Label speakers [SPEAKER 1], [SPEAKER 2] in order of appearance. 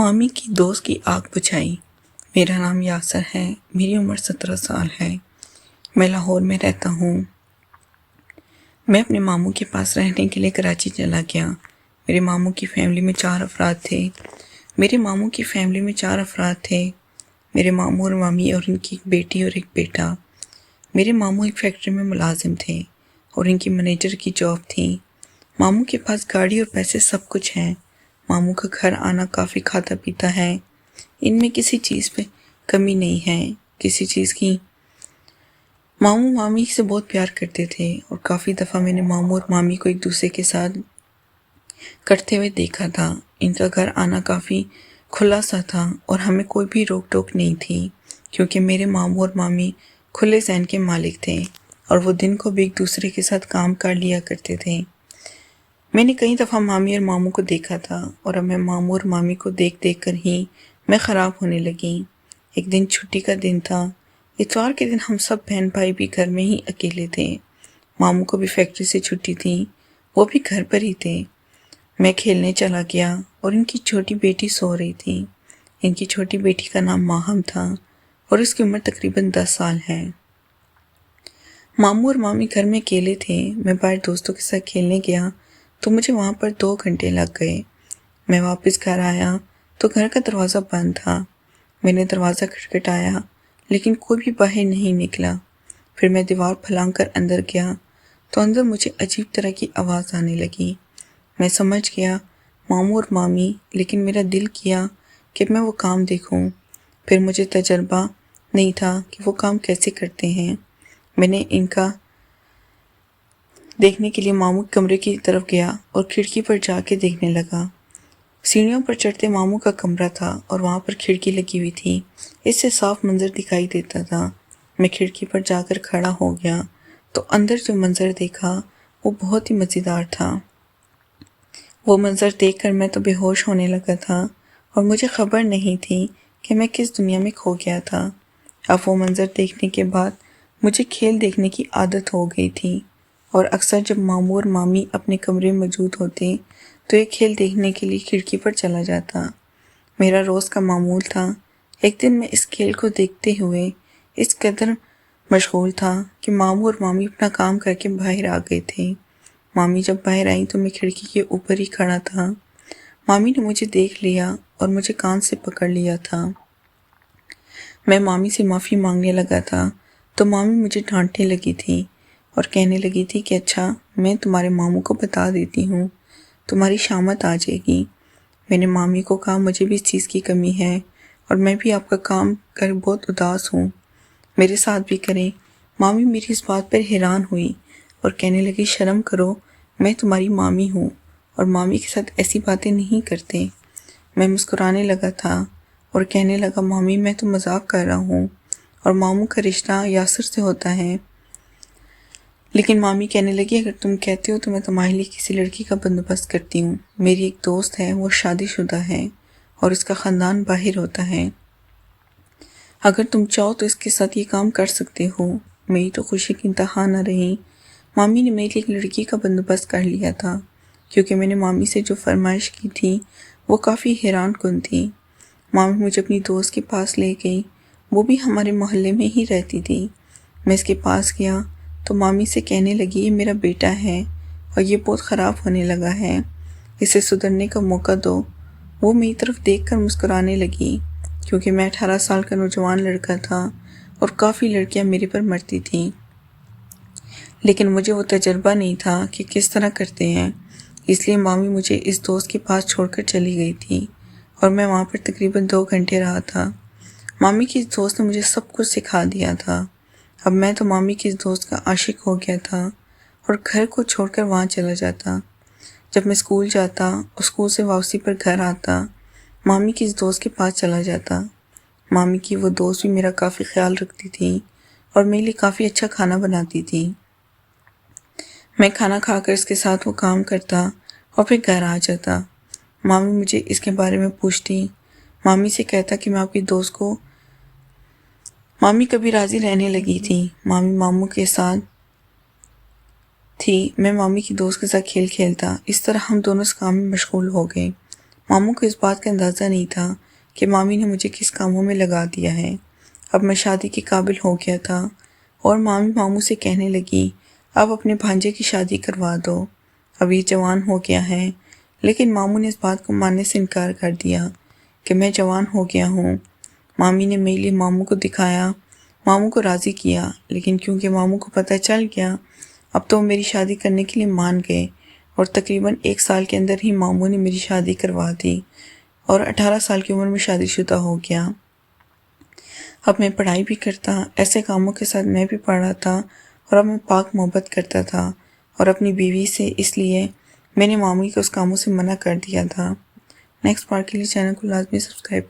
[SPEAKER 1] مامی کی دوست کی آگ بجھائی۔ میرا نام یاسر ہے، میری عمر 17 سال ہے، میں لاہور میں رہتا ہوں۔ میں اپنے ماموں کے پاس رہنے کے لیے کراچی چلا گیا۔ میرے ماموں کی فیملی میں 4 افراد تھے۔ میرے ماموں اور مامی اور ان کی ایک بیٹی اور ایک بیٹا۔ میرے ماموں ایک فیکٹری میں ملازم تھے اور ان کی مینیجر کی جاب تھی۔ ماموں کے پاس گاڑی اور پیسے سب کچھ ہیں۔ ماموں کا گھر آنا کافی کھاتا پیتا ہے، ان میں کسی چیز پہ کمی نہیں ہے، کسی چیز کی۔ ماموں مامی سے بہت پیار کرتے تھے اور کافی دفعہ میں نے ماموں اور مامی کو ایک دوسرے کے ساتھ کرتے ہوئے دیکھا تھا۔ ان کا گھر آنا کافی کھلا سا تھا اور ہمیں کوئی بھی روک ٹوک نہیں تھی، کیونکہ میرے ماموں اور مامی کھلے ذہن کے مالک تھے اور وہ دن کو بھی ایک دوسرے کے ساتھ کام کر لیا کرتے تھے۔ میں نے کئی دفعہ مامی اور ماموں کو دیکھا تھا اور اب میں ماموں اور مامی کو دیکھ دیکھ کر ہی میں خراب ہونے لگی۔ ایک دن چھٹی کا دن تھا، اتوار کے دن ہم سب بہن بھائی بھی گھر میں ہی اکیلے تھے۔ ماموں کو بھی فیکٹری سے چھٹی تھی، وہ بھی گھر پر ہی تھے۔ میں کھیلنے چلا گیا اور ان کی چھوٹی بیٹی سو رہی تھی۔ ان کی چھوٹی بیٹی کا نام ماہم تھا اور اس کی عمر تقریباً 10 سال ہے۔ ماموں اور مامی گھر میں اکیلے تھے۔ میں باہر دوستوں کے ساتھ کھیلنے گیا تو مجھے وہاں پر 2 گھنٹے لگ گئے۔ میں واپس گھر آیا تو گھر کا دروازہ بند تھا۔ میں نے دروازہ کھٹکھٹایا لیکن کوئی بھی باہر نہیں نکلا۔ پھر میں دیوار پھلانگ کر اندر گیا تو اندر مجھے عجیب طرح کی آواز آنے لگی۔ میں سمجھ گیا ماموں اور مامی، لیکن میرا دل کیا کہ میں وہ کام دیکھوں۔ پھر مجھے تجربہ نہیں تھا کہ وہ کام کیسے کرتے ہیں۔ میں نے ان کا دیکھنے کے لیے ماموں کے کمرے کی طرف گیا اور کھڑکی پر جا کے دیکھنے لگا۔ سیڑھیوں پر چڑھتے ماموں کا کمرہ تھا اور وہاں پر کھڑکی لگی ہوئی تھی، اس سے صاف منظر دکھائی دیتا تھا۔ میں کھڑکی پر جا کر کھڑا ہو گیا تو اندر جو منظر دیکھا وہ بہت ہی مزیدار تھا۔ وہ منظر دیکھ کر میں تو بے ہوش ہونے لگا تھا اور مجھے خبر نہیں تھی کہ میں کس دنیا میں کھو گیا تھا۔ اب وہ منظر دیکھنے کے بعد مجھے کھیل دیکھنے کی عادت ہو گئی تھی اور اکثر جب ماموں اور مامی اپنے کمرے میں موجود ہوتے تو یہ کھیل دیکھنے کے لیے کھڑکی پر چلا جاتا۔ میرا روز کا معمول تھا۔ ایک دن میں اس کھیل کو دیکھتے ہوئے اس قدر مشغول تھا کہ ماموں اور مامی اپنا کام کر کے باہر آ گئے تھے۔ مامی جب باہر آئیں تو میں کھڑکی کے اوپر ہی کھڑا تھا۔ مامی نے مجھے دیکھ لیا اور مجھے کان سے پکڑ لیا تھا۔ میں مامی سے معافی مانگنے لگا تھا تو مامی مجھے ڈانٹنے لگی تھی اور کہنے لگی تھی کہ اچھا میں تمہارے ماموں کو بتا دیتی ہوں، تمہاری شامت آ جائے گی۔ میں نے مامی کو کہا مجھے بھی اس چیز کی کمی ہے اور میں بھی آپ کا کام کر بہت اداس ہوں، میرے ساتھ بھی کریں۔ مامی میری اس بات پر حیران ہوئی اور کہنے لگی شرم کرو، میں تمہاری مامی ہوں اور مامی کے ساتھ ایسی باتیں نہیں کرتے۔ میں مسکرانے لگا تھا اور کہنے لگا مامی میں تو مذاق کر رہا ہوں اور ماموں کا رشتہ یاسر سے ہوتا ہے۔ لیکن مامی کہنے لگی اگر تم کہتے ہو تو میں تمہارے لیے کسی لڑکی کا بندوبست کرتی ہوں۔ میری ایک دوست ہے، وہ شادی شدہ ہے اور اس کا خاندان باہر ہوتا ہے، اگر تم چاہو تو اس کے ساتھ یہ کام کر سکتے ہو۔ میری تو خوشی کی انتہا نہ رہی۔ مامی نے میرے لیے ایک لڑکی کا بندوبست کر لیا تھا، کیونکہ میں نے مامی سے جو فرمائش کی تھی وہ کافی حیران کن تھی۔ مامی مجھے اپنی دوست کے پاس لے گئی، وہ بھی ہمارے محلے میں ہی رہتی تھی۔ میں اس کے پاس گیا تو مامی سے کہنے لگی یہ میرا بیٹا ہے اور یہ بہت خراب ہونے لگا ہے، اسے سدھرنے کا موقع دو۔ وہ میری طرف دیکھ کر مسکرانے لگی، کیونکہ میں 18 سال کا نوجوان لڑکا تھا اور کافی لڑکیاں میرے پر مرتی تھیں، لیکن مجھے وہ تجربہ نہیں تھا کہ کس طرح کرتے ہیں، اس لیے مامی مجھے اس دوست کے پاس چھوڑ کر چلی گئی تھی اور میں وہاں پر تقریباً 2 گھنٹے رہا تھا۔ مامی کی اس دوست نے مجھے سب کچھ سکھا دیا تھا۔ اب میں تو مامی کی اس دوست کا عاشق ہو گیا تھا اور گھر کو چھوڑ کر وہاں چلا جاتا۔ جب میں اسکول جاتا اور اسکول سے واپسی پر گھر آتا، مامی کی اس دوست کے پاس چلا جاتا۔ مامی کی وہ دوست بھی میرا کافی خیال رکھتی تھی اور میرے لیے کافی اچھا کھانا بناتی تھی۔ میں کھانا کھا کر اس کے ساتھ وہ کام کرتا اور پھر گھر آ جاتا۔ مامی مجھے اس کے بارے میں پوچھتی، مامی سے کہتا کہ میں آپ کی دوست کو، مامی کبھی راضی رہنے لگی تھی۔ مامی ماموں کے ساتھ تھی، میں مامی کی دوست کے ساتھ کھیل کھیلتا، اس طرح ہم دونوں اس کام میں مشغول ہو گئے۔ ماموں کو اس بات کا اندازہ نہیں تھا کہ مامی نے مجھے کس کاموں میں لگا دیا ہے۔ اب میں شادی کے قابل ہو گیا تھا اور مامی ماموں سے کہنے لگی، اب اپنے بھانجے کی شادی کروا دو، اب یہ جوان ہو گیا ہے۔ لیکن ماموں نے اس بات کو ماننے سے انکار کر دیا کہ میں جوان ہو گیا ہوں۔ مامی نے میلے ماموں کو دکھایا، ماموں کو راضی کیا، لیکن کیونکہ ماموں کو پتہ چل گیا، اب تو وہ میری شادی کرنے کے لیے مان گئے اور تقریباً 1 سال کے اندر ہی ماموں نے میری شادی کروا دی اور 18 سال کی عمر میں شادی شدہ ہو گیا۔ اب میں پڑھائی بھی کرتا، ایسے کاموں کے ساتھ میں بھی پڑھا تھا، اور اب میں پاک محبت کرتا تھا اور اپنی بیوی سے، اس لیے میں نے مامی کو اس کاموں سے منع کر دیا تھا۔ نیکسٹ پارٹ کے لیے چینل کو لازمی سبسکرائب کریں۔